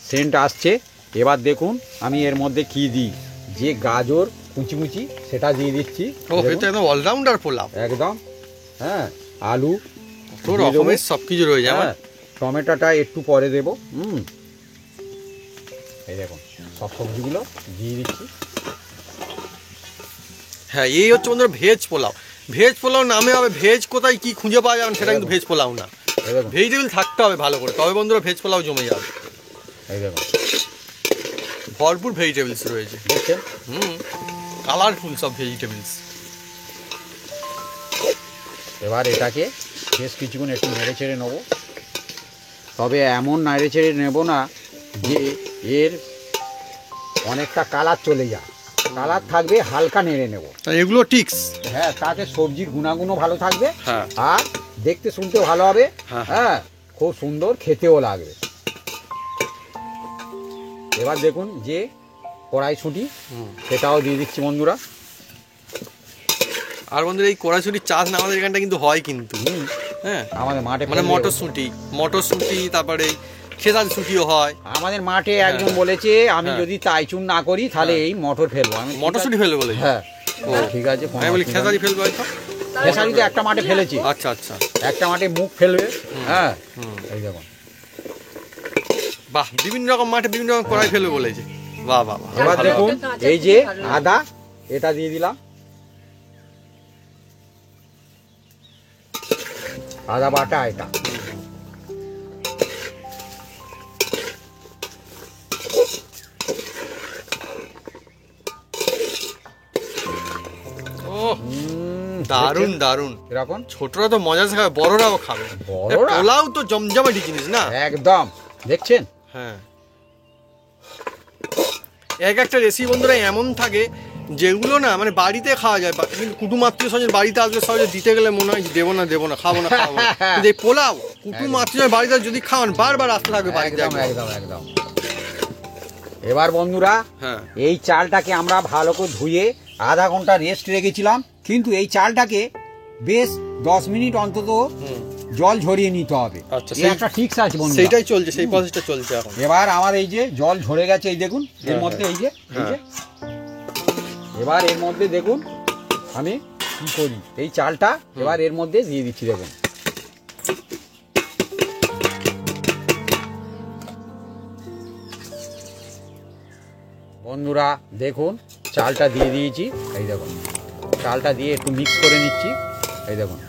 Speaker 1: সেন্ট আসছে। এবার দেখুন আমি এর মধ্যে কি দিই, যে গাজর কুচি কুচি সেটা দিয়ে দিচ্ছি।
Speaker 2: ও
Speaker 1: দেখুন,
Speaker 2: এটা একদম অলরাউন্ডার পোলাও,
Speaker 1: একদম হ্যাঁ আলু
Speaker 2: তো
Speaker 1: দিয়ে দেবো।
Speaker 2: রকমের সবকিছু রয়েছে আমার।
Speaker 1: হ্যাঁ, টমেটোটা একটু পরে দেবো। এই দেখুন সব সবজিগুলো দিয়ে দিচ্ছি।
Speaker 2: হ্যাঁ এই হচ্ছে বন্ধুরা ভেজ পোলাও। ভেজ পোলাও নামে হবে, ভেজ কোথায় কি খুঁজে পাওয়া যাবে সেটা কিন্তু ভেজ পোলাও না,
Speaker 1: এই দেখুন
Speaker 2: ভেজিটেবল থাকতে হবে ভালো করে, তবে বন্ধুরা ভেজ পোলাও জমে যাবে।
Speaker 1: এই দেখুন
Speaker 2: ভরপুর ভেজিটেবলস রয়েছে,
Speaker 1: দেখছেন
Speaker 2: কালারফুল সব ভেজিটেবলস।
Speaker 1: এবার এটাকে বেশ কিছুক্ষণ একটু নেড়ে চেড়ে নেবো, তবে এমন নেড়ে চেড়ে নেবো না যে এর অনেকটা কালার চলে যায়, কালার থাকবে হালকা নেড়ে নেব।
Speaker 2: এগুলো টিক্স।
Speaker 1: হ্যাঁ তাতে সবজির গুণাগুণও ভালো থাকবে,
Speaker 2: হ্যাঁ
Speaker 1: আর দেখতে শুনতেও ভালো হবে,
Speaker 2: হ্যাঁ।
Speaker 1: হ্যাঁ খুব সুন্দর খেতেও লাগবে। এবার দেখুন যে কড়াইশুঁটি সেটাও দিয়ে দিচ্ছি বন্ধুরা।
Speaker 2: আর বন্ধুরা এই কড়াইশুঁটির চাষ না আমাদের এখানটা কিন্তু হয় কিন্তু, হ্যাঁ
Speaker 1: আমাদের মাঠে
Speaker 2: মানে
Speaker 1: ফেললেও-
Speaker 2: মটরশুঁটি তারপরে খেসার শুঁটিও হয়।
Speaker 1: আমাদের মাঠে একজন বলেছে আমি
Speaker 2: হ্যাঁ।
Speaker 1: যদি তাইচুন না করি তাহলে এই মটর ফেলবো। আমি ঠিক
Speaker 2: মটরশুঁটি
Speaker 1: আছে।
Speaker 2: ফেলবে বলে?
Speaker 1: হ্যাঁ
Speaker 2: ও।
Speaker 1: ঠিক আছে কোনো
Speaker 2: আমি বলি
Speaker 1: অসুবিধা
Speaker 2: খেসারি
Speaker 1: নেই।
Speaker 2: ফেলবে হয়তো।
Speaker 1: খেসারি তো একটা মাঠে ফেলেছি,
Speaker 2: আচ্ছা আচ্ছা,
Speaker 1: একটা মাঠে মুখ ফেলবে। হ্যাঁ এই দেখুন
Speaker 2: বাহ বিভিন্ন রকম মাঠে বিভিন্ন রকম কড়াই ফেলবে বলেছে। বাহ বাহ বাহ,
Speaker 1: এবার
Speaker 2: ভালো।
Speaker 1: দেখুন
Speaker 3: কাঁচা
Speaker 1: এই যে
Speaker 3: খুবই ভালো লাগে।
Speaker 1: আদা এটা দিয়ে দিলাম, আদা বাটা এটা।
Speaker 2: ও দারুণ দারুণ।
Speaker 1: এরকম
Speaker 2: ছোটরা তো মজা খাবে, বড়রাও খাবে।
Speaker 1: বড়রা?
Speaker 2: পোলাও তো জমজমাটি জিনিস না।
Speaker 1: একদম দেখছেন
Speaker 2: হ্যাঁ এক একটা রেসিপি বন্ধুরা এমন থাকে যেগুলো না মানে বাড়িতে খাওয়া যায়, কিন্তু কুটুম আত্মীয় স্বজন বাড়িতে আসলে সহজে দিতে গেলে মনে হয় দেবো না খাবো না কিন্তু এই পোলাও কুটুম আত্মীয় বাড়িতে যদি খাওয়ান বারবার আসতে থাকবে বাড়িতে।
Speaker 1: একদম একদম একদম। এবার বন্ধুরা
Speaker 2: হ্যাঁ
Speaker 1: এই চালটাকে আমরা ভালো করে ধুয়ে আধা ঘন্টা রেস্ট রেখেছিলাম, কিন্তু এই চালটাকে বেশ 10 মিনিট অন্তত জল ঝরিয়ে নিতে হবে।
Speaker 2: আচ্ছা,
Speaker 1: এই
Speaker 2: সেই-
Speaker 1: একটা ফিক্স আছে বন্ধুরা।
Speaker 2: সেইটাই চলছে, সেই প্রসেসটা চলছে এখন।
Speaker 1: এবার আমার এই যে জল ঝরে গেছে এই দেখুন এর
Speaker 2: হ্যাঁ,
Speaker 1: মধ্যে এই যে
Speaker 2: হ্যাঁ।
Speaker 1: এবার এর মধ্যে দেখুন আমি কি করি, এই চালটা এবার এর মধ্যে দিয়ে দিচ্ছি। দেখুন বন্ধুরা, দেখুন চালটা দিয়ে দিয়েছি। এই দেখুন চালটা দিয়ে একটু মিক্স করে নিচ্ছি। এই দেখুন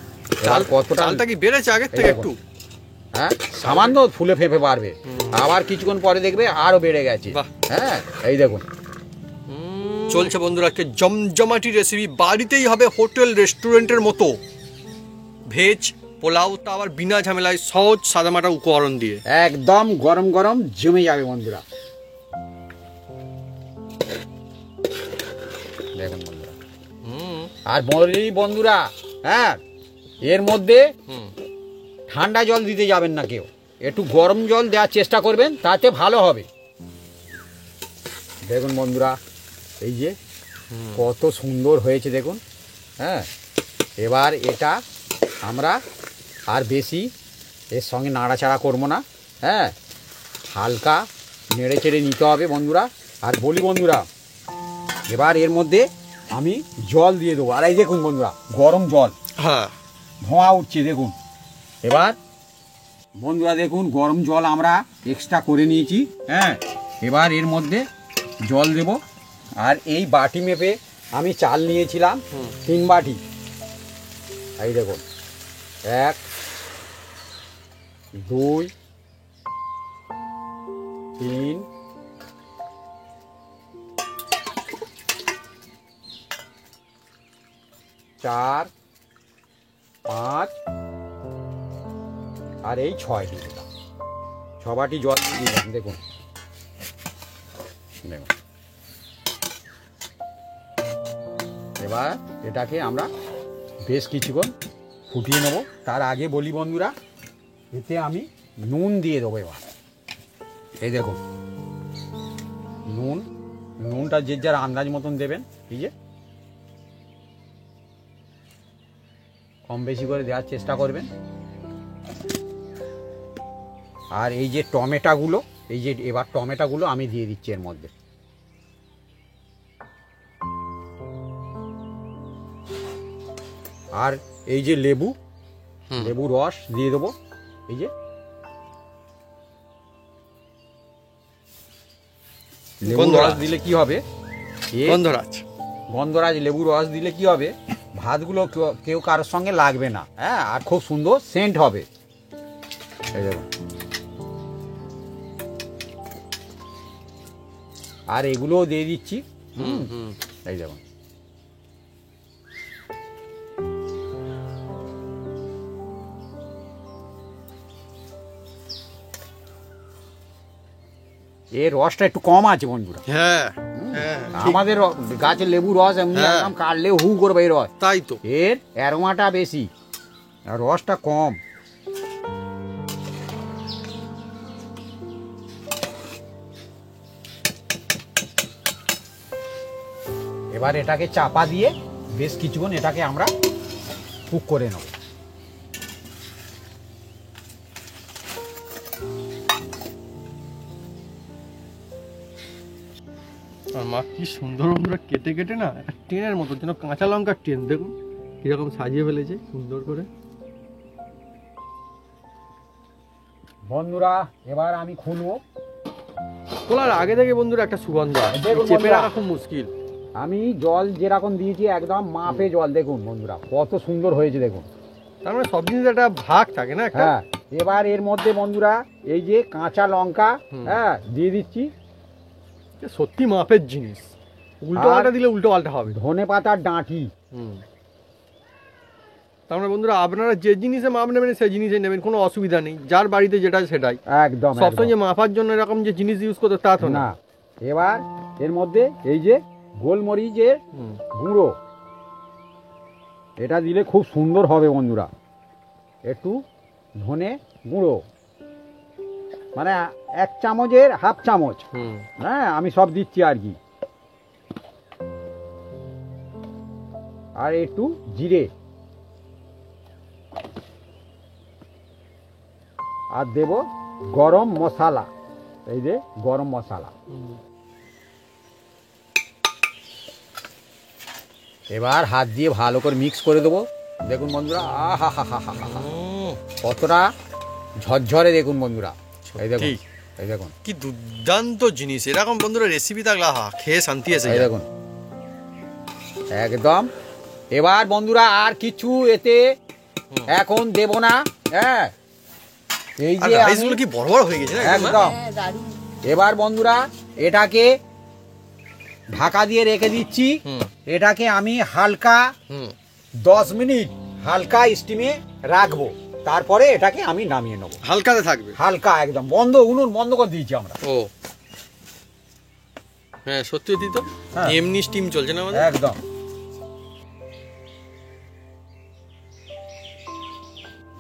Speaker 1: চাল কতটা,
Speaker 2: চালটা কি বেড়েছে আগের থেকে একটু?
Speaker 1: হ্যাঁ সামান্য ফুলে ফেঁপে পারবে, আবার কিছুক্ষণ পরে দেখবে আরো বেড়ে গেছে।
Speaker 2: বাহ।
Speaker 1: হ্যাঁ এই দেখুন
Speaker 2: চলছে বন্ধুরা, আজকে জমজমাটি রেসিপি, বাড়িতেই হবে হোটেল রেস্টুরেন্টের মতো। ভেজ পোলাও, তা আবার বিনা ঝামেলায় সহজ সাদামাটা উপকরণ দিয়ে।
Speaker 1: একদম গরম গরম জমে যাবে বন্ধুরা। দেখুন বন্ধুরা, আর বলি বন্ধুরা, হ্যাঁ এর মধ্যে ঠান্ডা জল দিতে যাবেন না কেউ, একটু গরম জল দেওয়ার চেষ্টা করবেন, তাতে ভালো হবে। দেখুন বন্ধুরা, এই যে কত সুন্দর হয়েছে দেখুন। হ্যাঁ এবার এটা আমরা আর বেশি এর সঙ্গে নাড়াচাড়া করবো না। হ্যাঁ হালকা নেড়ে চেড়ে নিতে হবে বন্ধুরা। আর বলি বন্ধুরা, এবার এর মধ্যে আমি জল দিয়ে দেবো। আর এই দেখুন বন্ধুরা, গরম জল,
Speaker 2: হ্যাঁ
Speaker 1: ধোঁয়া উঠছে দেখুন। এবার বন্ধুরা দেখুন, গরম জল আমরা এক্সট্রা করে নিয়েছি। হ্যাঁ এবার এর মধ্যে জল দেব। আর এই বাটি মেপে আমি চাল নিয়েছিলাম 3 বাটি। এই দেখুন 1 2 3 4 5 আর এই 6 দিয়ে দিলাম। 6 বাটি জল দিয়ে দিলাম। দেখুন দেখুন এবার এটাকে আমরা বেশ কিছুক্ষণ ফুটিয়ে নেব। তার আগে বলি বন্ধুরা, এতে আমি নুন দিয়ে দেবো। এবার এই দেখুন নুনটা যে যার আন্দাজ মতন দেবেন। এই যে কম বেশি করে দেওয়ার চেষ্টা করবেন। আর এই যে টমেটোগুলো, এই যে এবার টমেটোগুলো আমি দিয়ে দিচ্ছি এর মধ্যে। আর এই যে লেবু রস দিয়ে দেবো। এই যে লেবু রস দিলে কি হবে, গন্ধরাজ লেবু রস দিলে কি হবে, ভাতগুলো কেউ কারোর সঙ্গে লাগবে না। হ্যাঁ আর খুব সুন্দর সেন্ট হবে। এই দেখুন, আর এগুলোও দিয়ে দিচ্ছি। এই দেখুন এর রসটা একটু কম আছে বন্ধুরা।
Speaker 2: হ্যাঁ
Speaker 1: আমাদের গাছের লেবু রস এমনি একদম কাটলে হু করবে এই রস,
Speaker 2: তাই তো
Speaker 1: এর অ্যারোমাটা বেশি আর রসটা কম। এবার এটাকে চাপা দিয়ে বেশ কিছুক্ষণ এটাকে আমরা কুক করে নেব।
Speaker 2: আর মা কি সুন্দর বন্ধুরা কেটে কেটে না একটা ট্রেনের মতো, যেন কাঁচা লঙ্কার ট্রেন। দেখুন কিরকম সাজিয়ে ফেলেছে সুন্দর করে।
Speaker 1: বন্ধুরা এবার আমি খুলবো।
Speaker 2: খোলার আগে থেকে বন্ধুরা একটা সুগন্ধ আছে,
Speaker 1: দেখুন
Speaker 2: চেপে
Speaker 1: বন্ধুরা,
Speaker 2: রাখা খুব মুশকিল।
Speaker 1: আমি জল যেরকম দিয়েছি একদম মাপে জল। দেখুন বন্ধুরা কত সুন্দর হয়েছে দেখুন।
Speaker 2: তার মানে সব জিনিস একটা ভাগ থাকে না একটা।
Speaker 1: হ্যাঁ এবার এর মধ্যে বন্ধুরা এই যে কাঁচা লঙ্কা হ্যাঁ দিয়ে দিচ্ছি।
Speaker 2: সত্যি মাপের জিনিস, উল্টো পাল্টা দিলে উল্টো পাল্টা হবে।
Speaker 1: ধনে পাতার ডাঁটি।
Speaker 2: তার মানে বন্ধুরা আপনারা যে জিনিসে মাপ নেবেন সেই জিনিসে নেবেন, কোনো অসুবিধা নেই। যার বাড়িতে যেটা সেটাই
Speaker 1: একদম।
Speaker 2: সবসময় যে মাপার জন্য এরকম যে জিনিস ইউজ করতে তা তো না।
Speaker 1: এবার এর মধ্যে এই যে গোলমরিচের গুঁড়ো, এটা দিলে খুব সুন্দর হবে বন্ধুরা। একটু ধনে গুঁড়ো, মানে 1 চামচের হাফ চামচ। হ্যাঁ আমি সব দিচ্ছি আর কি। আর একটু জিরে, আর দেব গরম মশলা। এই যে গরম মশলা, এবার হাত দিয়ে ভালো করে মিক্স করে দেবো। দেখুন বন্ধুরা, আহা হা হা হা হা, কতটা ঝরঝরে দেখুন বন্ধুরা। এই দেখুন,
Speaker 2: সত্যি।
Speaker 1: এই দেখুন,
Speaker 2: কি দুর্দান্ত জিনিস, এরকম বন্ধুরা রেসিপি থাকলে আহা খেয়ে শান্তি এসে
Speaker 1: এই
Speaker 2: যায়।
Speaker 1: দেখুন একদম। এবার বন্ধুরা আর কিছু এতে এখন দেব না। হ্যাঁ, এই
Speaker 2: আর
Speaker 1: যে
Speaker 2: রাইসগুলো
Speaker 1: আমি-
Speaker 2: কি বড় বড় হয়ে গেছে না একদম,
Speaker 1: একদম।
Speaker 3: হ্যাঁ দারুণ।
Speaker 1: এবার বন্ধুরা এটাকে ঢাকা দিয়ে রেখে দিচ্ছি।
Speaker 2: হুম।
Speaker 1: এটাকে আমি হালকা
Speaker 2: হুম
Speaker 1: 10 মিনিট হালকা স্টিমে রাখবো, তারপরে এটাকে আমি নামিয়ে নেবো।
Speaker 2: হালকাতে থাকবে।
Speaker 1: হালকা একদম বন্ধ, উনুন বন্ধ করে দিয়েছি আমরা।
Speaker 2: ও হ্যাঁ সত্যি সত্যি তো,
Speaker 1: হ্যাঁ।
Speaker 2: এমনি স্টিম চলছে না আমাদের।
Speaker 1: একদম।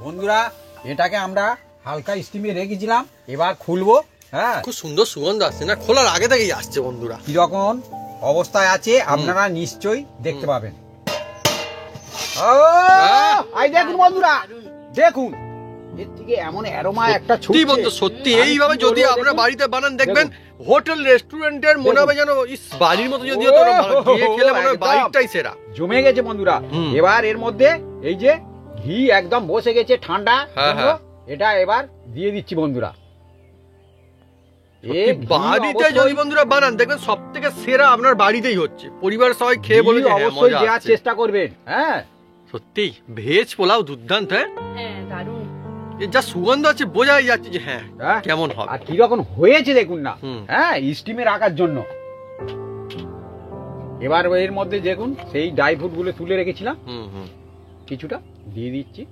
Speaker 1: বন্ধুরা এটাকে আমরা হালকা স্টিমে রেখেছিলাম, এবার খুলবো। হ্যাঁ,
Speaker 2: খুব সুন্দর সুগন্ধ আসছে না, খোলার আগে থেকেই আসছে বন্ধুরা।
Speaker 1: কিরকম অবস্থায় আছে আপনারা নিশ্চয়ই দেখতে পাবেন। এই দেখুন বন্ধুরা, দেখুন এর থেকে এমন অ্যারোমা একটা
Speaker 2: সত্যি
Speaker 1: ছুটছে।
Speaker 2: বন্ধু সত্যি,
Speaker 1: আমি
Speaker 2: এইভাবে
Speaker 1: কি
Speaker 2: যদি
Speaker 1: বলবো
Speaker 2: আপনারা
Speaker 1: দেখুন।
Speaker 2: বাড়িতে বানান দেখবেন
Speaker 1: দেখুন।
Speaker 2: হোটেল রেস্টুরেন্টের মনে হবে যেন ইস বাড়ির মতো, যদিও তো গিয়ে খেলে মনে হবে
Speaker 1: একদম।
Speaker 2: বাড়িটাই সেরা।
Speaker 1: জমে গেছে বন্ধুরা।
Speaker 2: হুম।
Speaker 1: এবার এর মধ্যে এই যে ঘি একদম বসে গেছে ঠান্ডা,
Speaker 2: হ্যাঁ,
Speaker 1: জন্য
Speaker 2: হ্যাঁ।
Speaker 1: এটা এবার দিয়ে দিচ্ছি বন্ধুরা।
Speaker 2: সত্যি, বাড়িতে যদি বন্ধুরা বানান দেখবেন সব থেকে সেরা আপনার বাড়িতেই হচ্ছে, পরিবার সবাই খেয়ে বলে যে হ্যাঁ,
Speaker 1: অবশ্যই
Speaker 2: মজা
Speaker 1: দেওয়ার
Speaker 2: আসছে।
Speaker 1: চেষ্টা করবেন। হ্যাঁ,
Speaker 2: সত্যি ভেজ পোলাও দুর্দান্ত, হ্যাঁ
Speaker 3: হ্যাঁ দারুণ।
Speaker 2: এর যা সুগন্ধ আছে বোঝাই যাচ্ছে যে হ্যাঁ
Speaker 1: হ্যাঁ।
Speaker 2: কেমন হবে।
Speaker 1: আর কিরকম হয়েছে দেখুন না।
Speaker 2: হুম।
Speaker 1: হ্যাঁ, স্টিমে রাখার জন্য। এবার এর মধ্যে দেখুন সেই ড্রাই ফ্রুট গুলো তুলে রেখেছিলাম,
Speaker 2: হুম হুম
Speaker 1: কিছুটা দিয়ে দিচ্ছি।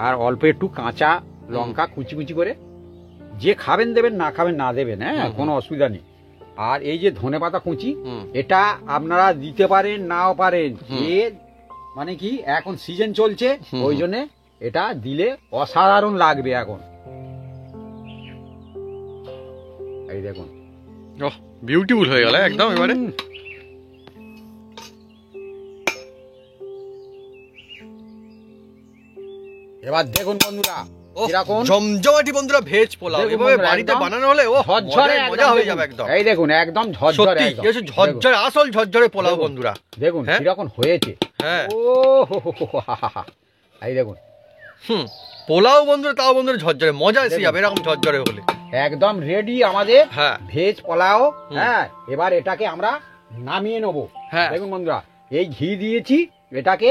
Speaker 1: আর অল্প একটু কাঁচা লঙ্কা কুচি কুচি করে, যে খাবেন দেবেন, না খাবেন না দেবেন। হ্যাঁ,
Speaker 2: হুম।
Speaker 1: কোনো অসুবিধা নেই। আর এই যে ধনেপাতা কুচি,
Speaker 2: হুম।
Speaker 1: এটা আপনারা দিতে পারেন নাও পারেন।
Speaker 2: হুম।
Speaker 1: এ মানে কি এখন সিজন চলছে,
Speaker 2: হুম।
Speaker 1: ওই জন্য এটা দিলে অসাধারণ লাগবে এখন। এই দেখুন,
Speaker 2: ওহ বিউটিফুল হয়ে গেল একদম এবারে।
Speaker 1: হুম। এবার দেখুন বন্ধুরা
Speaker 2: ওহ,
Speaker 1: কিরকম
Speaker 2: জমজমাটি বন্ধুরা ভেজ পোলাও
Speaker 1: দেখুন
Speaker 2: এভাবে
Speaker 1: বন্ধুরা,
Speaker 2: বাড়িতে
Speaker 1: একদম
Speaker 2: বানানো হলে ও
Speaker 1: ঝরঝরে
Speaker 2: মজা হয়ে
Speaker 1: একদম
Speaker 2: যাবে
Speaker 1: দেখুন।
Speaker 2: একদম।
Speaker 1: এই দেখুন একদম ঝরঝরে
Speaker 2: সত্যি
Speaker 1: একদম।
Speaker 2: কি হচ্ছে, ঝরঝরে আসল ঝরঝরে পোলাও
Speaker 1: দেখুন।
Speaker 2: বন্ধুরা।
Speaker 1: দেখুন
Speaker 2: হ্যাঁ?
Speaker 1: কিরকম হয়েছে।
Speaker 2: হ্যাঁ
Speaker 1: ও হো হো হো হা হা হা। এই দেখুন
Speaker 2: হুম, পোলাও বন্ধুরা তাও বন্ধুরা ঝরঝরে, মজা এসে
Speaker 1: দেখুন।
Speaker 2: যাবে এরকম ঝরঝরে হলে।
Speaker 1: একদম রেডি আমাদের
Speaker 2: হ্যাঁ
Speaker 1: ভেজ পোলাও।
Speaker 2: হুম।
Speaker 1: হ্যাঁ, এবার এটাকে আমরা নামিয়ে নেবো।
Speaker 2: হ্যাঁ।
Speaker 1: দেখুন বন্ধুরা, এই ঘি দিয়েছি, এটাকে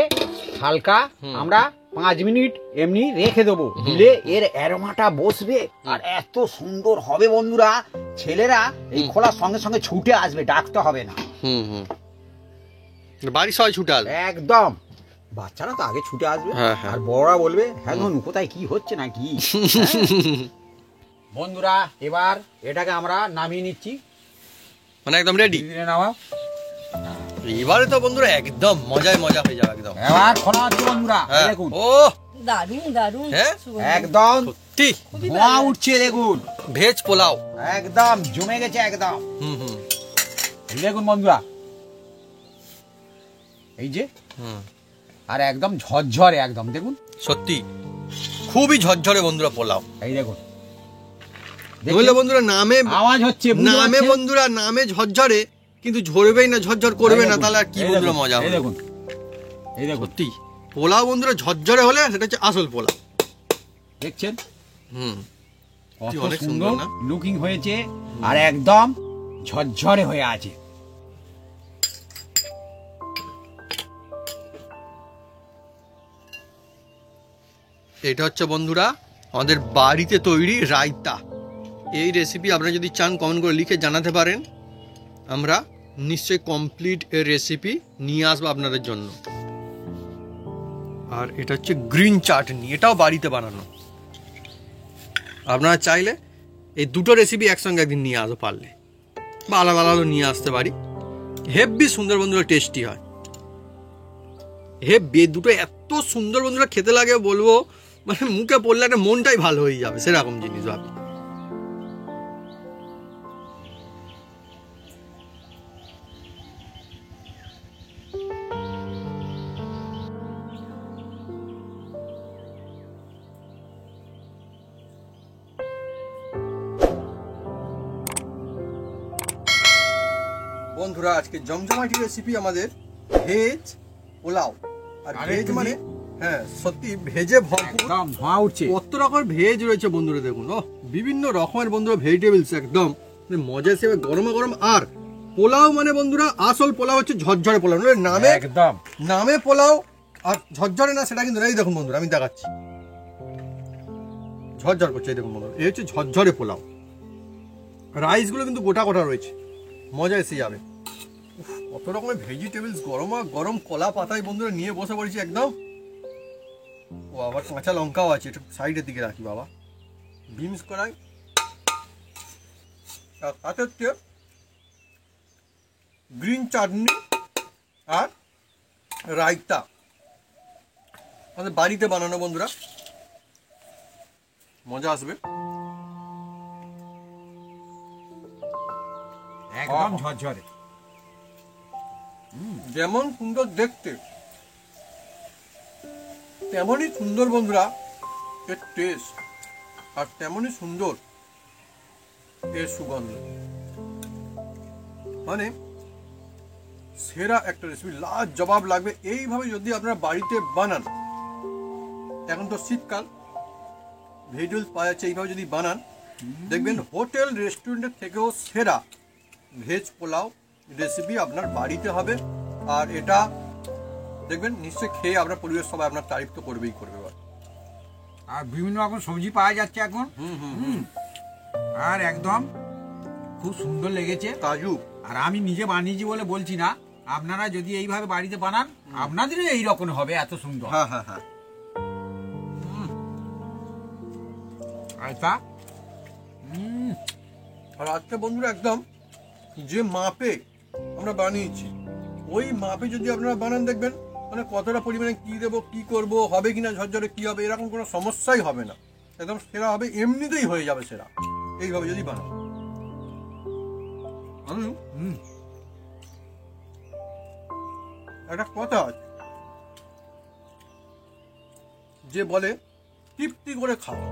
Speaker 1: হালকা
Speaker 2: হুম।
Speaker 1: আমরা 5 মিনিট এমনি রেখে দেবো। দিলে এর অ্যারোমাটা বসবে আর এত সুন্দর হবে বন্ধুরা। ছেলেরা এই
Speaker 2: হুম।
Speaker 1: খোলার সঙ্গে সঙ্গে ছুটে আসবে, ডাকতে হবে না।
Speaker 2: হুম হুম, বাড়ির সবাই ছুটে আসবে।
Speaker 1: একদম। বাচ্চারা তো আগে ছুটে আসবে,
Speaker 2: হ্যাঁ, হ্যাঁ।
Speaker 1: আর বড়রা বলবে হ্যাঁ ধনু কোথায় কি হচ্ছে না কি। হ্যাঁ। বন্ধুরা এবার এটাকে আমরা নামিয়ে নিচ্ছি।
Speaker 2: মানে একদম রেডি।
Speaker 1: ধীরে ধীরে নামাও।
Speaker 2: এবারে তো বন্ধুরা একদম মজায় মজা হয়ে যাবে একদম।
Speaker 1: এবার খোলা হচ্ছে বন্ধুরা, এই
Speaker 2: হ্যাঁ
Speaker 1: দেখুন
Speaker 2: ও
Speaker 3: দারুণ দারুণ
Speaker 2: হ্যাঁ?
Speaker 3: সুগন্ধ।
Speaker 1: একদম
Speaker 2: সত্যি
Speaker 3: খুবই
Speaker 1: ধোঁয়া
Speaker 3: ভালো।
Speaker 1: উঠছে দেখুন,
Speaker 2: ভেজ পোলাও।
Speaker 1: একদম জমে গেছে একদম।
Speaker 2: হুম হুম
Speaker 1: এই দেখুন বন্ধুরা, এই যে
Speaker 2: হুম,
Speaker 1: আর একদম ঝরঝরে একদম দেখুন।
Speaker 2: সত্যি খুবই ঝরঝরে বন্ধুরা পোলাও।
Speaker 1: এই দেখুন
Speaker 2: বুঝলে বন্ধুরা, নামে
Speaker 1: আওয়াজ হচ্ছে, বুঝতে
Speaker 2: নামে
Speaker 1: পারছেন?
Speaker 2: বন্ধুরা নামে ঝরঝরে, কিন্তু ঝরবেই না, ঝরঝর করবে
Speaker 1: এই
Speaker 2: না,
Speaker 1: দেখুন,
Speaker 2: তাহলে আর কি
Speaker 1: এই
Speaker 2: বন্ধুরা
Speaker 1: দেখুন,
Speaker 2: মজা
Speaker 1: এই
Speaker 2: হবে।
Speaker 1: দেখুন, এই দেখুন,
Speaker 2: সত্যি পোলাও বন্ধুরা ঝরঝরে হলে সেটা হচ্ছে আসল পোলাও।
Speaker 1: দেখছেন
Speaker 2: হুম,
Speaker 1: কত
Speaker 2: অনেক সুন্দর
Speaker 1: সুন্দর
Speaker 2: না?
Speaker 1: লুকিং হয়েছে আর একদম ঝরঝরে হয়ে আছে।
Speaker 2: এটা হচ্ছে বন্ধুরা আমাদের বাড়িতে তৈরি রায়তা। এই রেসিপি আপনারা যদি চান কমেন্ট করে লিখে জানাতে পারেন, আমরা নিশ্চয়ই কমপ্লিট এর রেসিপি নিয়ে আসবো আপনাদের জন্য। আর এটা হচ্ছে গ্রিন চাটনি, এটাও বাড়িতে বানানো। আপনারা চাইলে এই দুটো রেসিপি একসঙ্গে একদিন নিয়ে আসতে পারলে, বা আলাদা আলাদা নিয়ে আসতে পারি। হেব্বি সুন্দর বন্ধুরা, টেস্টি হয় হেব্বি। দুটো এত সুন্দর বন্ধুরা খেতে লাগে বলবো, মানে মুখে পড়লে একটা মনটাই ভালো হয়ে যাবে সেরকম জিনিস ভাবি। বন্ধুরা আজকে জমজমাটি রেসিপি আমাদের ভেজ পোলাও। আর
Speaker 1: আরে
Speaker 2: ভেজ
Speaker 1: তুমি-
Speaker 2: মানে হ্যাঁ সত্যি ভেজে ভরপুর,
Speaker 1: একদম ধোঁয়া উঠছে।
Speaker 2: কত রকমের ভেজ রয়েছে বন্ধুরা, দেখুন ও বিভিন্ন রকমের বন্ধুরা ভেজিটেবলস একদম মানে মজা হিসেবে গরমা গরম। আর পোলাও মানে বন্ধুরা আসল পোলাও হচ্ছে ঝরঝরে পোলাও, মানে নামে
Speaker 1: একদম
Speaker 2: নামে পোলাও আর ঝরঝরে না সেটা কিন্তু এই দেখুন বন্ধুরা আমি দেখাচ্ছি, ঝরঝর করছে এই দেখুন বন্ধুরা, এই হচ্ছে ঝরঝরে পোলাও। রাইসগুলো কিন্তু গোটা গোটা রয়েছে, মজা এসে যাবে। উফ, কত রকমের ভেজিটেবলস গরমা গরম কলা পাতায় বন্ধুরা নিয়ে বসে পড়েছি একদম। ও আবার কাঁচা লঙ্কাও আছে, একটু সাইডের দিকে রাখি বাবা। বিনস করাই আর সাথে হচ্ছে গ্রিন চাটনি আর রায়তা, আমাদের বাড়িতে বানানো বন্ধুরা, মজা আসবে।
Speaker 1: একদম ঝরঝরে।
Speaker 2: যেমন সুন্দর দেখতে তেমনই সুন্দর বন্ধুরা এর টেস্ট, আর তেমনই সুন্দর এর সুগন্ধ, মানে সেরা একটা রেসিপি, লাজবাব লাগবে। এইভাবে যদি আপনারা বাড়িতে বানান, এখন তো শীতকাল, ভেজিটেবলস পাওয়া যাচ্ছে, এইভাবে যদি বানান দেখবেন হোটেল রেস্টুরেন্টের থেকেও সেরা ভেজ পোলাও রেসিপি আপনার বাড়িতে হবে। আর এটা দেখবেন নিশ্চয়ই খেয়ে আপনার পরিবেশ সবাই আপনার তারিফ তো করবেই করবে।
Speaker 1: আর বিভিন্ন রকম সবজি পাওয়া যাচ্ছে এখন। আর একদম খুব সুন্দর লেগেছে।
Speaker 2: কাজু
Speaker 1: আর আমি নিজে বানিয়েছি বলে বলছি না, আপনারা যদি এইভাবে বাড়িতে বানান আপনাদেরও এইরকম হবে, এত সুন্দর।
Speaker 2: হ্যাঁ হ্যাঁ হ্যাঁ
Speaker 1: আচ্ছা
Speaker 2: আর আজকে বন্ধুরা একদম যে মাপে আমরা বানিয়েছি ওই মাপে যদি আপনারা বানান দেখবেন মানে কতটা পরিমাণে কি দেবো, কি করব, হবে কিনা ঝরঝরে কি হবে, এরকম কোনো সমস্যাই হবে না, একদম সেরা হবে, এমনিতেই হয়ে যাবে সেরা এইভাবে যদি বানান। একটা কথা আছে যে বলে তৃপ্তি করে খাওয়া,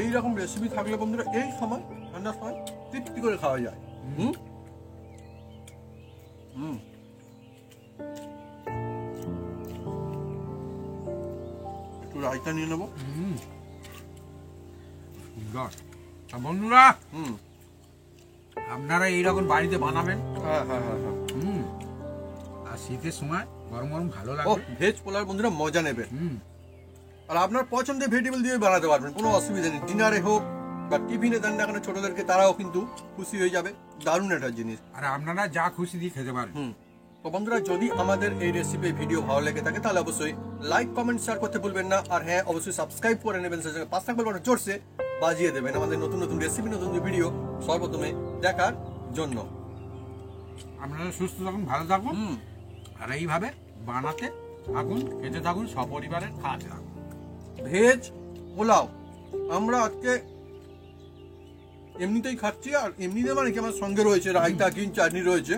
Speaker 2: এইরকম রেসিপি থাকলে বন্ধুরা এই সময় ঠান্ডার সময় তৃপ্তি করে খাওয়া যায়। হুম হুম একটু রায়তা নিয়ে নেবো।
Speaker 1: সুন্দর। তা বন্ধুরা
Speaker 2: হুম
Speaker 1: আপনারা এইরকম বাড়িতে বানাবেন।
Speaker 2: হ্যাঁ হ্যাঁ হ্যাঁ হ্যাঁ
Speaker 1: আর শীতের সময় গরম গরম ভালো
Speaker 2: ও
Speaker 1: লাগবে।
Speaker 2: ভেজ পোলার বন্ধুরা মজা নেবে। আর আপনার পছন্দের ভেজিটেবল দিয়ে বানাতে পারবেন, কোনো অসুবিধা নেই। ডিনারে হোক বা টিফিনে দেন না কেন ছোটদেরকে, তারাও কিন্তু খুশি হয়ে যাবে। দারুণ একটা জিনিস।
Speaker 1: আর আপনারা যা খুশি দিয়ে খেতে পারেন।
Speaker 2: তো বন্ধুরা যদি আমাদের এই রেসিপি ভিডিও ভালো লেগে থাকে তাহলে অবশ্যই লাইক কমেন্ট শেয়ার করতে ভুলবেন না। আর হ্যাঁ অবশ্যই সাবস্ক্রাইব করে নেবেন, সেই সঙ্গে পাঁচ থাকবে বাটন জোরসে বাজিয়ে দেবেন আমাদের নতুন নতুন রেসিপি, নতুন নতুন ভিডিও সর্বপ্রথমে দেখার জন্য।
Speaker 1: আপনারা সুস্থ থাকুন, ভালো থাকুন, আর এইভাবে বানাতে থাকুন, খেতে থাকুন, সপরিবারের খাওয়াতে থাকুন।
Speaker 2: ভেজ পোলাও আমরা আজকে এমনিতেই খাচ্ছি, আর এমনিতে মানে কি আমার সঙ্গে রয়েছে রায়তা, গ্রিন চাটনি রয়েছে।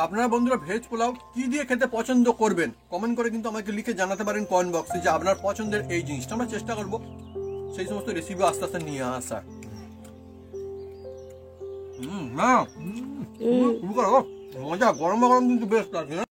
Speaker 2: আপনারা বন্ধুরা ভেজ পোলাও কি দিয়ে খেতে পছন্দ করবেন কমেন্ট করে কিন্তু আমাকে লিখে জানাতে পারেন কমেন্ট বক্সে, যে আপনার পছন্দের এই জিনিসটা। আমরা চেষ্টা করব সেই সমস্ত রেসিপি আস্তে আস্তে নিয়ে আসার। মজা গরম গরম কিন্তু বেশ লাগছে না।